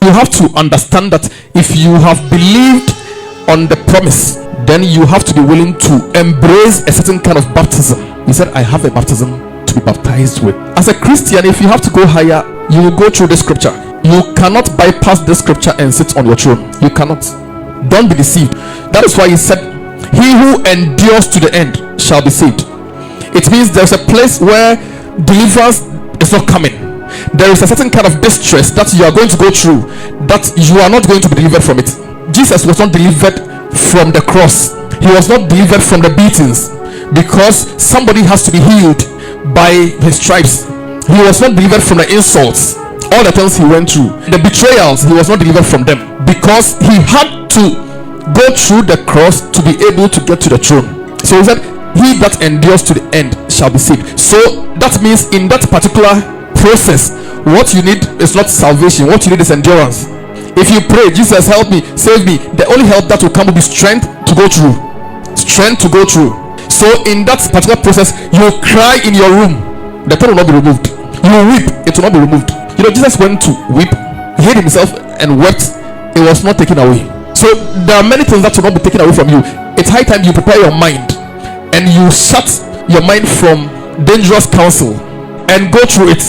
You have to understand that if you have believed on the promise, then you have to be willing to embrace a certain kind of baptism. He said, I have a baptism to be baptized with. As a Christian, if you have to go higher, you will go through the scripture. You cannot bypass the scripture and sit on your throne. You cannot. Don't be deceived. That is why he said, he who endures to the end shall be saved. It means there's a place where deliverance is not coming. There is a certain kind of distress that you are going to go through, that you are not going to be delivered from it. Jesus was not delivered from the cross. He was not delivered from the beatings, because somebody has to be healed by his stripes. He was not delivered from the insults, all the things he went through, the betrayals. He was not delivered from them, because he had to go through the cross to be able to get to the throne. So he said, he that endures to the end shall be saved. So that means in that particular process, what you need is not salvation. What you need is endurance. If you pray, Jesus help me, save me, the only help that will come will be strength to go through. Strength to go through. So in that particular process, you will cry in your room, the pain will not be removed. You will weep, it will not be removed. You know, Jesus went to weep, he hid himself and wept. It was not taken away. So there are many things that will not be taken away from you. It's high time you prepare your mind and you shut your mind from dangerous counsel and go through it.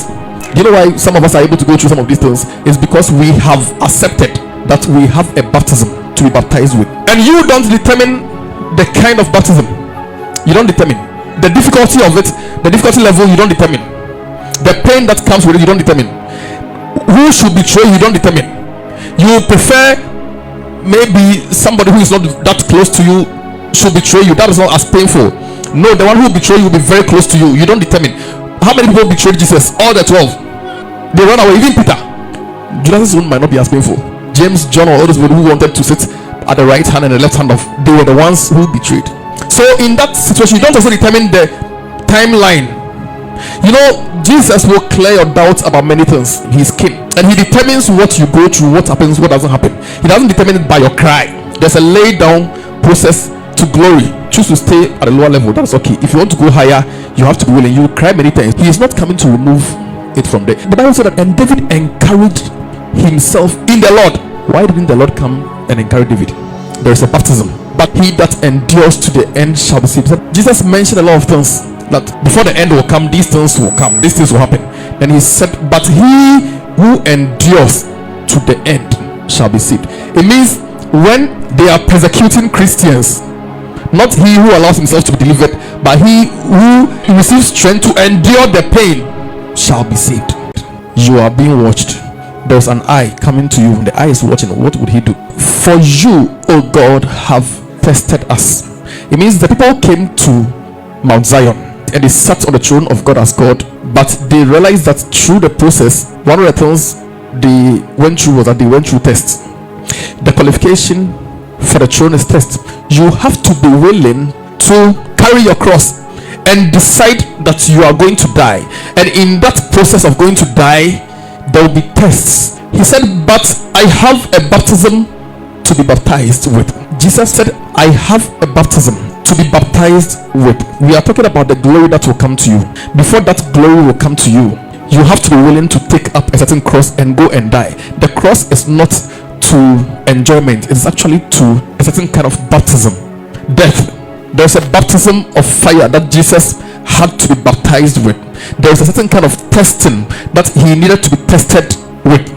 You know why some of us are able to go through some of these things? Is because we have accepted that we have a baptism to be baptized with. And you don't determine the kind of baptism. You don't determine the difficulty of it, the difficulty level. You don't determine the pain that comes with it. You don't determine who should betray you. Don't determine. You prefer maybe somebody who is not that close to you should betray you. That is not as painful. No, the one who will betray you will be very close to you. You don't determine. How many people betrayed Jesus? All the 12. They ran away. Even Peter. Judas' own might not be as painful. James, John, or all those people who wanted to sit at the right hand and the left hand of, they were the ones who betrayed. So in that situation, you don't also determine the timeline. You know, Jesus will clear your doubts about many things. He's king, and he determines what you go through, what happens, what doesn't happen. He doesn't determine it by your cry. There's a lay down process to glory. Choose to stay at a lower level, that's okay. If you want to go higher, you have to be willing. You will cry many times. He is not coming to remove it from there. The Bible said that, and David encouraged himself in the Lord. Why didn't the Lord come and encourage David? There is a baptism, but he that endures to the end shall be saved. Jesus mentioned a lot of things, that before the end will come, these things will come, these things will happen. And he said, but he who endures to the end shall be saved. It means when they are persecuting Christians, not he who allows himself to be delivered, but he who receives strength to endure the pain shall be saved. You are being watched. There's an eye coming to you. The eye is watching. What would he do? For you, O God, have tested us. It means the people came to Mount Zion and they sat on the throne of God as God, but they realized that through the process, one of the things they went through was that they went through tests. The qualification for the throne is test. You have to be willing to carry your cross and decide that you are going to die, and in that process of going to die, there will be tests. He said, but I have a baptism to be baptized with. Jesus said, I have a baptism to be baptized with. We are talking about the glory that will come to you. Before that glory will come to you, you have to be willing to take up a certain cross and go and die. The cross is not to enjoyment, it's actually to a certain kind of baptism, death. There's a baptism of fire that Jesus had to be baptized with. There's a certain kind of testing that he needed to be tested with.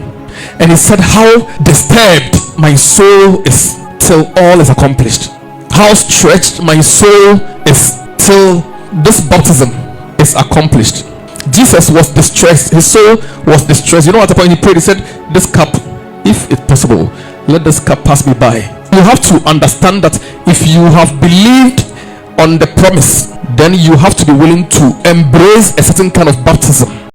And he said, how disturbed my soul is till all is accomplished. How stretched my soul is till this baptism is accomplished. Jesus was distressed. His soul was distressed. You know, at the point he prayed, he said, this cup, if it's possible, let this cup pass me by. You have to understand that if you have believed on the promise, then you have to be willing to embrace a certain kind of baptism.